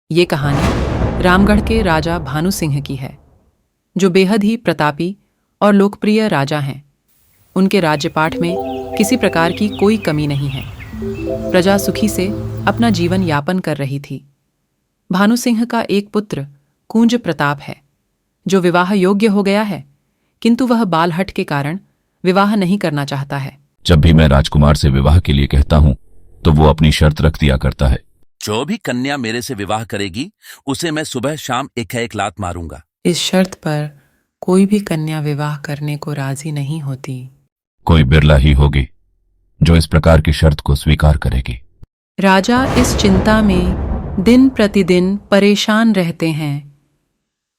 ये कहानी रामगढ़ के राजा भानु सिंह की है, जो बेहद ही प्रतापी और लोकप्रिय राजा हैं। उनके राज्यपाठ में किसी प्रकार की कोई कमी नहीं है। प्रजा सुखी से अपना जीवन यापन कर रही थी। भानु सिंह का एक पुत्र कुंज प्रताप है, जो विवाह योग्य हो गया है, किंतु वह बालहट के कारण विवाह नहीं करना चाहता है। जब भी मैं राजकुमार से विवाह के लिए कहता हूँ तो वो अपनी शर्त रख दिया करता है। जो भी कन्या मेरे से विवाह करेगी उसे मैं सुबह शाम एक लात मारूंगा। इस शर्त पर कोई भी कन्या विवाह करने को राजी नहीं होती। कोई बिरला ही होगी जो इस प्रकार की शर्त को स्वीकार करेगी। राजा इस चिंता में दिन प्रतिदिन परेशान रहते हैं।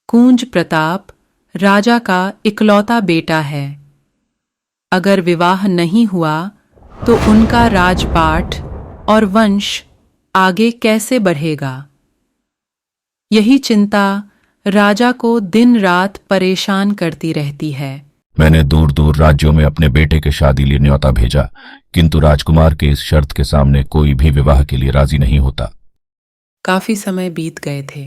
कुंज प्रताप राजा का इकलौता बेटा है। अगर विवाह नहीं हुआ तो उनका राजपाट और वंश आगे कैसे बढ़ेगा? यही चिंता राजा को दिन रात परेशान करती रहती है। मैंने दूर दूर राज्यों में अपने बेटे के शादी लिए न्योता भेजा, किंतु राजकुमार के इस शर्त के सामने कोई भी विवाह के लिए राजी नहीं होता। काफी समय बीत गए थे।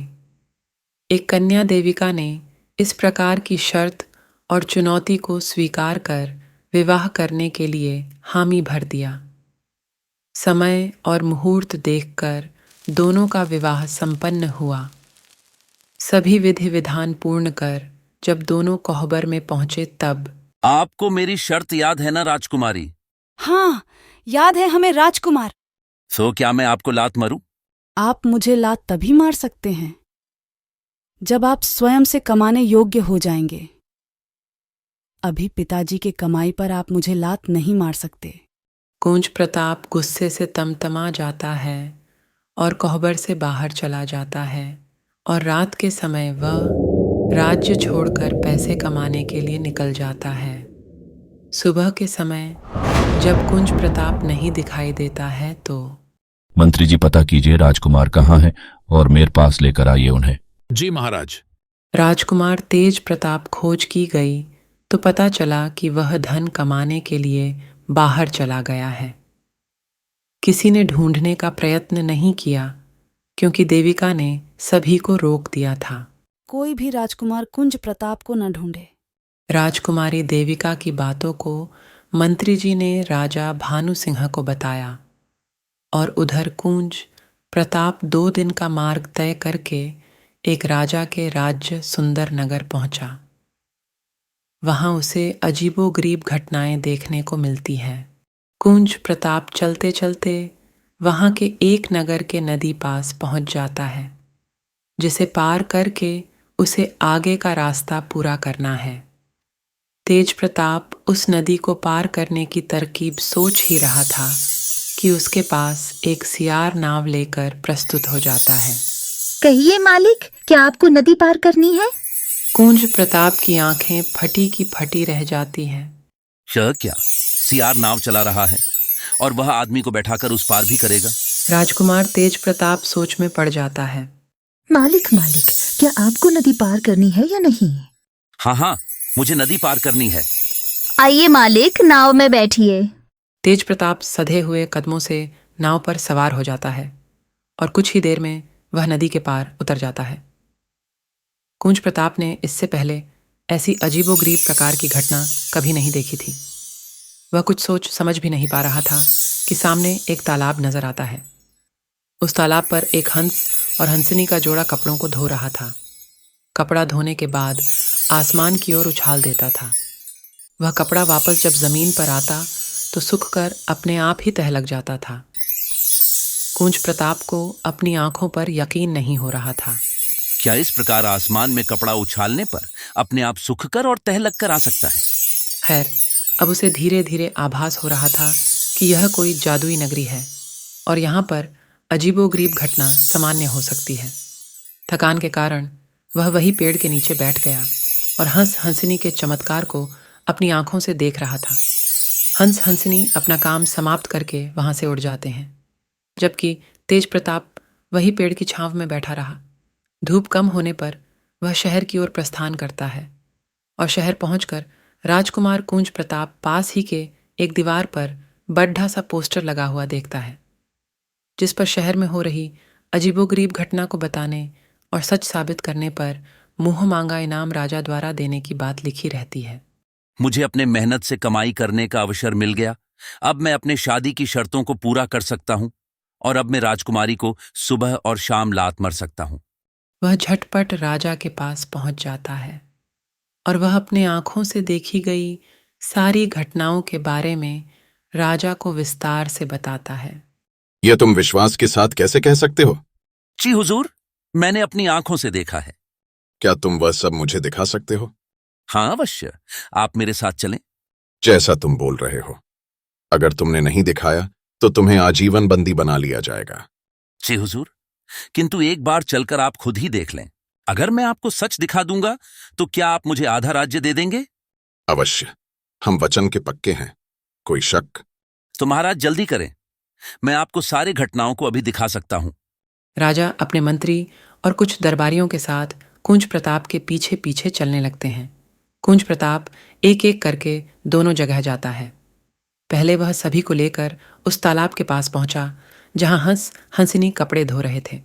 एक कन्या देविका ने इस प्रकार की शर्त और चुनौती को स्वीकार कर विवाह करने के लिए हामी भर दिया। समय और मुहूर्त देखकर दोनों का विवाह संपन्न हुआ। सभी विधि विधान पूर्ण कर जब दोनों कोहबर में पहुंचे तब आपको मेरी शर्त याद है ना राजकुमारी? हाँ, याद है हमें राजकुमार। सो क्या मैं आपको लात मारूं? आप मुझे लात तभी मार सकते हैं जब आप स्वयं से कमाने योग्य हो जाएंगे। अभी पिताजी के कमाई पर आप मुझे लात नहीं मार सकते। कुंज प्रताप गुस्से से तमतमा जाता है और कोहबर से बाहर चला जाता है और रात के समय वह राज्य छोड़कर पैसे कमाने के लिए निकल जाता है। सुबह के समय जब कुंज प्रताप नहीं दिखाई देता है तो मंत्री जी, पता कीजिए राजकुमार कहाँ हैं और मेरे पास लेकर आइए उन्हें। जी महाराज। राजकुमार तेज प्रताप खोज की गई तो पता चला कि वह धन कमाने के लिए बाहर चला गया है। किसी ने ढूंढने का प्रयत्न नहीं किया क्योंकि देविका ने सभी को रोक दिया था। कोई भी राजकुमार कुंज प्रताप को न ढूंढे। राजकुमारी देविका की बातों को मंत्री जी ने राजा भानु सिंह को बताया और उधर कुंज प्रताप 2 दिन का मार्ग तय करके एक राजा के राज्य सुंदर नगर पहुंचा। वहां उसे अजीबोगरीब घटनाएं देखने को मिलती हैं। कुंज प्रताप चलते चलते वहां के एक नगर के नदी पास पहुंच जाता है, जिसे पार करके उसे आगे का रास्ता पूरा करना है। तेज प्रताप उस नदी को पार करने की तरकीब सोच ही रहा था कि उसके पास एक सियार नाव लेकर प्रस्तुत हो जाता है। कहिए मालिक, क्या आपको नदी पार करनी है? कुंज प्रताप की आंखें फटी की फटी रह जाती हैं। यह क्या, सियार नाव चला रहा है और वह आदमी को बैठाकर उस पार भी करेगा? राजकुमार तेज प्रताप सोच में पड़ जाता है। मालिक, क्या आपको नदी पार करनी है या नहीं? हाँ, मुझे नदी पार करनी है। आइए मालिक, नाव में बैठिए। तेज प्रताप सधे हुए कदमों से नाव पर सवार हो जाता है और कुछ ही देर में वह नदी के पार उतर जाता है। कुंज प्रताप ने इससे पहले ऐसी अजीबोगरीब प्रकार की घटना कभी नहीं देखी थी। वह कुछ सोच समझ भी नहीं पा रहा था कि सामने एक तालाब नजर आता है। उस तालाब पर एक हंस और हंसनी का जोड़ा कपड़ों को धो रहा था। कपड़ा धोने के बाद आसमान की ओर उछाल देता था। वह कपड़ा वापस जब जमीन पर आता तो सूख कर अपने आप ही तह लग जाता था। कुंज प्रताप को अपनी आंखों पर यकीन नहीं हो रहा था। क्या इस प्रकार आसमान में कपड़ा उछालने पर अपने आप सूखकर और तह लगकर आ सकता है? खैर, अब उसे धीरे धीरे आभास हो रहा था कि यह कोई जादुई नगरी है और यहाँ पर अजीबोगरीब घटना सामान्य हो सकती है। थकान के कारण वह वही पेड़ के नीचे बैठ गया और हंस हंसनी के चमत्कार को अपनी आंखों से देख रहा था। हंस हंसनी अपना काम समाप्त करके वहां से उड़ जाते हैं, जबकि तेज प्रताप वही पेड़ की छांव में बैठा रहा। धूप कम होने पर वह शहर की ओर प्रस्थान करता है और शहर पहुंचकर राजकुमार कुंज प्रताप पास ही के एक दीवार पर बड्ढा सा पोस्टर लगा हुआ देखता है, जिस पर शहर में हो रही अजीबोगरीब घटना को बताने और सच साबित करने पर मुंह मांगा इनाम राजा द्वारा देने की बात लिखी रहती है। मुझे अपने मेहनत से कमाई करने का अवसर मिल गया। अब मैं अपने शादी की शर्तों को पूरा कर सकता हूं और अब मैं राजकुमारी को सुबह और शाम लात मार सकता हूं। वह झटपट राजा के पास पहुंच जाता है और वह अपने आंखों से देखी गई सारी घटनाओं के बारे में राजा को विस्तार से बताता है। यह तुम विश्वास के साथ कैसे कह सकते हो? जी हुजूर, मैंने अपनी आंखों से देखा है। क्या तुम वह सब मुझे दिखा सकते हो? हाँ अवश्य, आप मेरे साथ चलें। जैसा तुम बोल रहे हो। अगर तुमने नहीं दिखाया तो तुम्हें आजीवन बंदी बना लिया जाएगा। जी हुजूर, किंतु एक बार चलकर आप खुद ही देख लें। अगर मैं आपको सच दिखा दूंगा तो क्या आप मुझे आधा राज्य दे देंगे? अवश्य, हम वचन के पक्के हैं। कोई शक? तो महाराज जल्दी करें, मैं आपको सारी घटनाओं को अभी दिखा सकता हूं। राजा अपने मंत्री और कुछ दरबारियों के साथ कुंज प्रताप के पीछे पीछे चलने लगते हैं। कुंज प्रताप एक एक करके दोनों जगह जाता है। पहले वह सभी को लेकर उस तालाब के पास पहुंचा जहां हंस हंसिनी कपड़े धो रहे थे,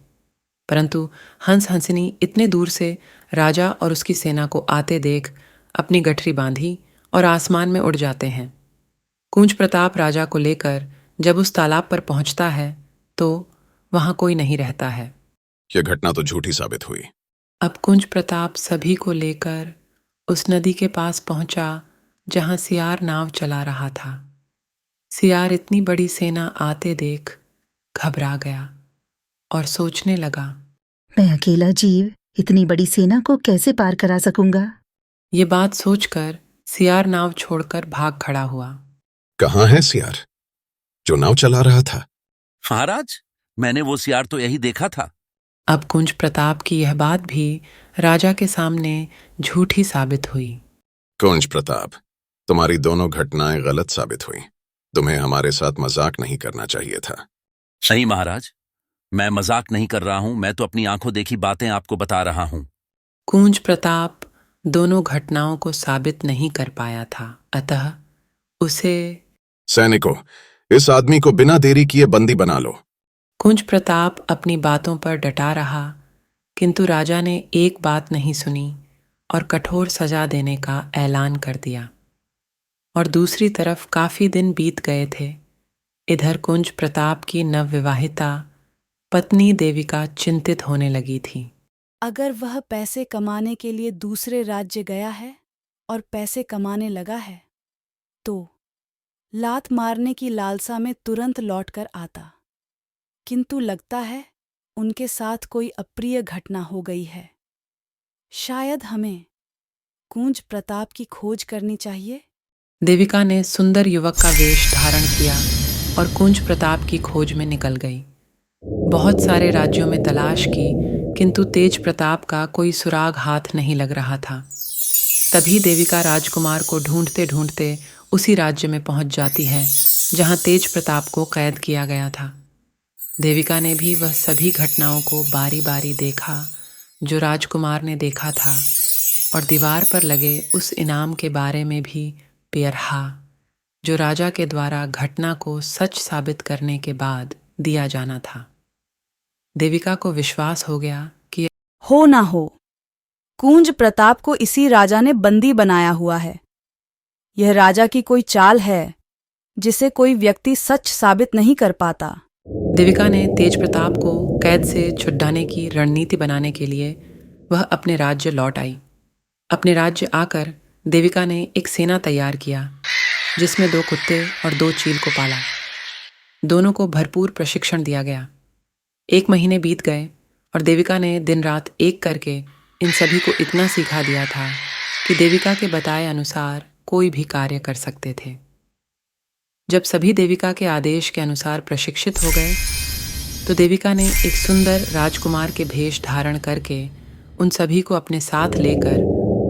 परंतु हंस हंसिनी इतने दूर से राजा और उसकी सेना को आते देख अपनी गठरी बांधी और आसमान में उड़ जाते हैं। कुंज प्रताप राजा को लेकर जब उस तालाब पर पहुंचता है तो वहां कोई नहीं रहता है। यह घटना तो झूठी साबित हुई। अब कुंज प्रताप सभी को लेकर उस नदी के पास पहुंचा जहां सियार नाव चला रहा था। सियार इतनी बड़ी सेना आते देख घबरा गया और सोचने लगा, मैं अकेला जीव इतनी बड़ी सेना को कैसे पार करा सकूंगा? ये बात सोचकर सियार नाव छोड़कर भाग खड़ा हुआ। कहाँ है सियार जो नाव चला रहा था? महाराज, मैंने वो सियार तो यही देखा था। अब कुंज प्रताप की यह बात भी राजा के सामने झूठी साबित हुई। कुंज प्रताप, तुम्हारी दोनों घटनाएं गलत साबित हुई। तुम्हें हमारे साथ मजाक नहीं करना चाहिए था। नहीं महाराज, मैं मजाक नहीं कर रहा हूं, मैं तो अपनी आंखों देखी बातें आपको बता रहा हूं। कुंज प्रताप दोनों घटनाओं को साबित नहीं कर पाया था, अतः उसे सैनिकों, इस आदमी को बिना देरी किए बंदी बना लो। कुंज प्रताप अपनी बातों पर डटा रहा, किंतु राजा ने एक बात नहीं सुनी और कठोर सजा देने का ऐलान कर दिया। और दूसरी तरफ काफी दिन बीत गए थे। इधर कुंज प्रताप की नवविवाहिता पत्नी देविका चिंतित होने लगी थी। अगर वह पैसे कमाने के लिए दूसरे राज्य गया है और पैसे कमाने लगा है तो लात मारने की लालसा में तुरंत लौटकर आता, किंतु लगता है उनके साथ कोई अप्रिय घटना हो गई है। शायद हमें कुंज प्रताप की खोज करनी चाहिए। देविका ने सुंदर युवक का वेश धारण किया और कुंज प्रताप की खोज में निकल गई। बहुत सारे राज्यों में तलाश की, किंतु तेज प्रताप का कोई सुराग हाथ नहीं लग रहा था। तभी देविका राजकुमार को ढूंढते ढूंढते उसी राज्य में पहुंच जाती है जहां तेज प्रताप को कैद किया गया था। देविका ने भी वह सभी घटनाओं को बारी बारी देखा जो राजकुमार ने देखा था, और दीवार पर लगे उस इनाम के बारे में भी पेरहा जो राजा के द्वारा घटना को सच साबित करने के बाद दिया जाना था। देविका को विश्वास हो गया कि हो ना हो, कुंज प्रताप को इसी राजा ने बंदी बनाया हुआ है। यह राजा की कोई चाल है जिसे कोई व्यक्ति सच साबित नहीं कर पाता। देविका ने तेज प्रताप को कैद से छुड़ाने की रणनीति बनाने के लिए वह अपने राज्य लौट आई। अपने राज्य आकर देविका ने एक सेना तैयार किया जिसमें 2 कुत्ते और 2 चील को पाला। दोनों को भरपूर प्रशिक्षण दिया गया। 1 महीने बीत गए और देविका ने दिन रात एक करके इन सभी को इतना सिखा दिया था कि देविका के बताए अनुसार कोई भी कार्य कर सकते थे। जब सभी देविका के आदेश के अनुसार प्रशिक्षित हो गए तो देविका ने एक सुंदर राजकुमार के भेष धारण करके उन सभी को अपने साथ लेकर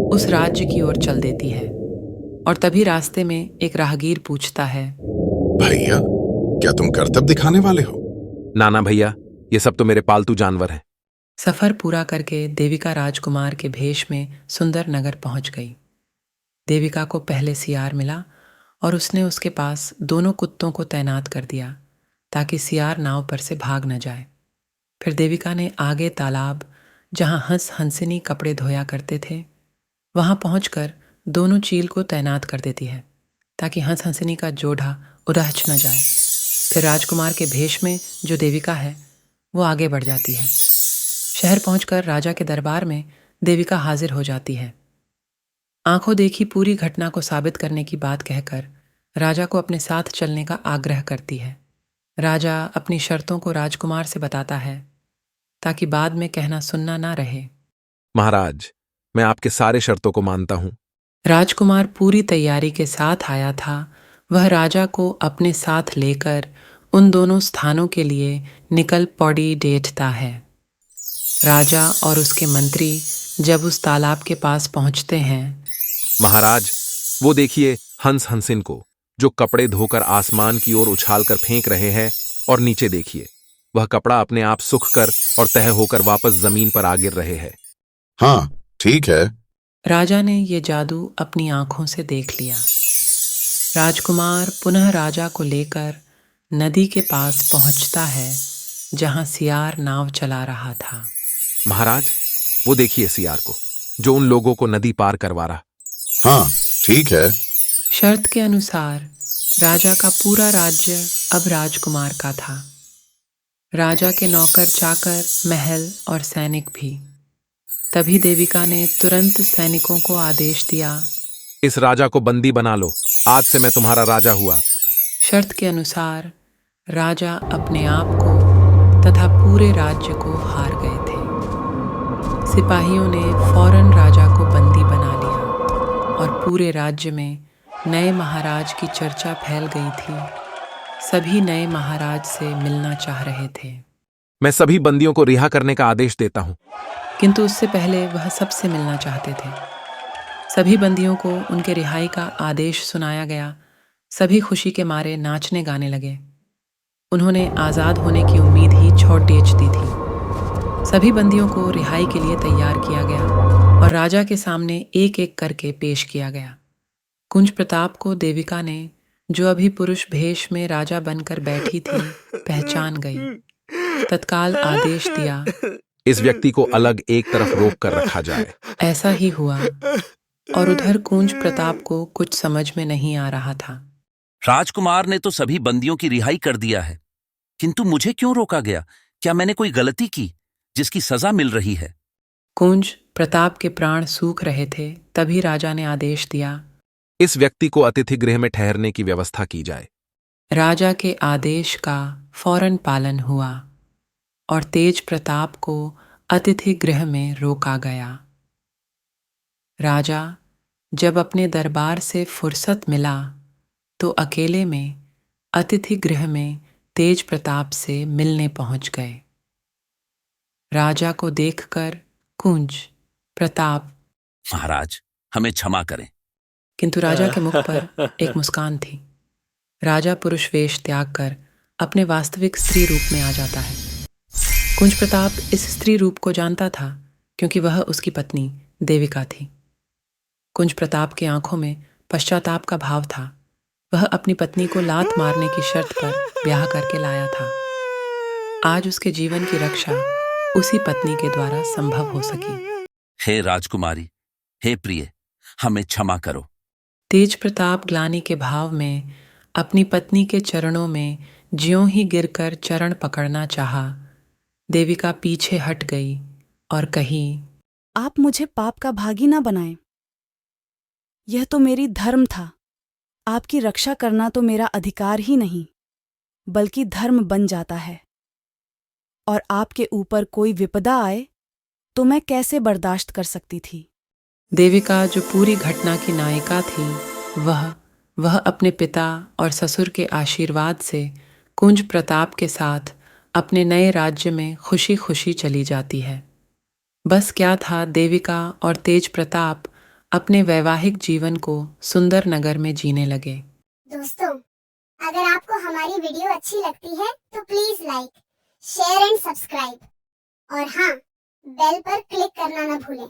उस राज्य की ओर चल देती है। और तभी रास्ते में एक राहगीर पूछता है, भैया, क्या तुम करतब दिखाने वाले हो? नाना भैया, ये सब तो मेरे पालतू जानवर हैं। सफर पूरा करके देविका राजकुमार के भेष में सुंदर नगर पहुंच गई। देविका को पहले सियार मिला और उसने उसके पास दोनों कुत्तों को तैनात कर दिया ताकि सियार नाव पर से भाग न जाए। फिर देविका ने आगे तालाब, जहाँ हंस हंसिनी कपड़े धोया करते थे, वहां पहुंचकर दोनों चील को तैनात कर देती है ताकि हंस हंसिनी का जोड़ा उड़ाच न जाए। फिर राजकुमार के भेष में जो देविका है वो आगे बढ़ जाती है। शहर पहुंचकर राजा के दरबार में देविका हाजिर हो जाती है। आंखों देखी पूरी घटना को साबित करने की बात कहकर राजा को अपने साथ चलने का आग्रह करती है। राजा अपनी शर्तों को राजकुमार से बताता है ताकि बाद में कहना सुनना ना रहे। महाराज, मैं आपके सारे शर्तों को मानता हूं। राजकुमार पूरी तैयारी के साथ आया था। वह राजा को अपने साथ लेकर उन दोनों स्थानों के लिए निकल पड़ी डेटता है। राजा और उसके मंत्री जब उस तालाब के पास पहुंचते हैं, महाराज, वो देखिए हंस हंसिन को, जो कपड़े धोकर आसमान की ओर उछालकर फेंक रहे हैं, और नीचे देखिए वह कपड़ा अपने आप सूख कर और तह होकर वापस जमीन पर आ गिर रहे हैं। हाँ, ठीक है। राजा ने ये जादू अपनी आंखों से देख लिया। राजकुमार पुनः राजा को लेकर नदी के पास पहुंचता है जहां सियार नाव चला रहा था। महाराज, वो देखिए सियार को, जो उन लोगों को नदी पार करवा रहा। हाँ, ठीक है। शर्त के अनुसार राजा का पूरा राज्य अब राजकुमार का था। राजा के नौकर चाकर, महल और सैनिक भी। तभी देविका ने तुरंत सैनिकों को आदेश दिया, इस राजा को बंदी बना लो, आज से मैं तुम्हारा राजा हुआ। शर्त के अनुसार राजा अपने आप को तथा पूरे राज्य को हार गए थे। सिपाहियों ने फौरन राजा को बंदी बना लिया और पूरे राज्य में नए महाराज की चर्चा फैल गई थी। सभी नए महाराज से मिलना चाह रहे थे। मैं सभी बंदियों को रिहा करने का आदेश देता हूं। किंतु उससे पहले वह सबसे मिलना चाहते थे। सभी बंदियों को उनके रिहाई का आदेश सुनाया गया। सभी खुशी के मारे नाचने गाने लगे। उन्होंने आज़ाद होने की उम्मीद ही छोड़ बेच दी थी। सभी बंदियों को रिहाई के लिए तैयार किया गया और राजा के सामने एक एक करके पेश किया गया। कुंज प्रताप को देविका ने, जो अभी पुरुष भेष में राजा बनकर बैठी थी, पहचान गई। तत्काल आदेश दिया, इस व्यक्ति को अलग एक तरफ रोक कर रखा जाए। ऐसा ही हुआ और उधर कुंज प्रताप को कुछ समझ में नहीं आ रहा था। राजकुमार ने तो सभी बंदियों की रिहाई कर दिया है, किंतु मुझे क्यों रोका गया? क्या मैंने कोई गलती की जिसकी सजा मिल रही है? कुंज प्रताप के प्राण सूख रहे थे। तभी राजा ने आदेश दिया, इस व्यक्ति को अतिथि गृह में ठहरने की व्यवस्था की जाए। राजा के आदेश का फौरन पालन हुआ और तेज प्रताप को अतिथि गृह में रोका गया। राजा जब अपने दरबार से फुर्सत मिला तो अकेले में अतिथि गृह में तेज प्रताप से मिलने पहुंच गए। राजा को देखकर कुंज प्रताप, महाराज, हमें क्षमा करें। किंतु राजा के मुख पर एक मुस्कान थी। राजा पुरुष वेश त्याग कर अपने वास्तविक स्त्री रूप में आ जाता है। कुंज प्रताप इस स्त्री रूप को जानता था क्योंकि वह उसकी पत्नी देविका थी। कुंज प्रताप की आंखों में पश्चाताप का भाव था। वह अपनी पत्नी को लात मारने की शर्त पर ब्याह करके लाया था। आज उसके जीवन की रक्षा उसी पत्नी के द्वारा संभव हो सकी। हे राजकुमारी, हे प्रिय, हमें क्षमा करो। तेज प्रताप ग्लानि के भाव में अपनी पत्नी के चरणों में ज्यों ही गिरकर चरण पकड़ना चाहा, देविका पीछे हट गई और कही, आप मुझे पाप का भागी ना बनाएं। यह तो मेरी धर्म था। आपकी रक्षा करना तो मेरा अधिकार ही नहीं, बल्कि धर्म बन जाता है। और आपके ऊपर कोई विपदा आए तो मैं कैसे बर्दाश्त कर सकती थी। देविका जो पूरी घटना की नायिका थी, वह अपने पिता और ससुर के आशीर्वाद से कुंज प्रताप के साथ अपने नए राज्य में खुशी खुशी चली जाती है। बस क्या था, देविका और तेज प्रताप अपने वैवाहिक जीवन को सुंदर नगर में जीने लगे। दोस्तों, अगर आपको हमारी वीडियो अच्छी लगती है तो please like, share and subscribe और हाँ, बेल पर क्लिक करना न भूलें।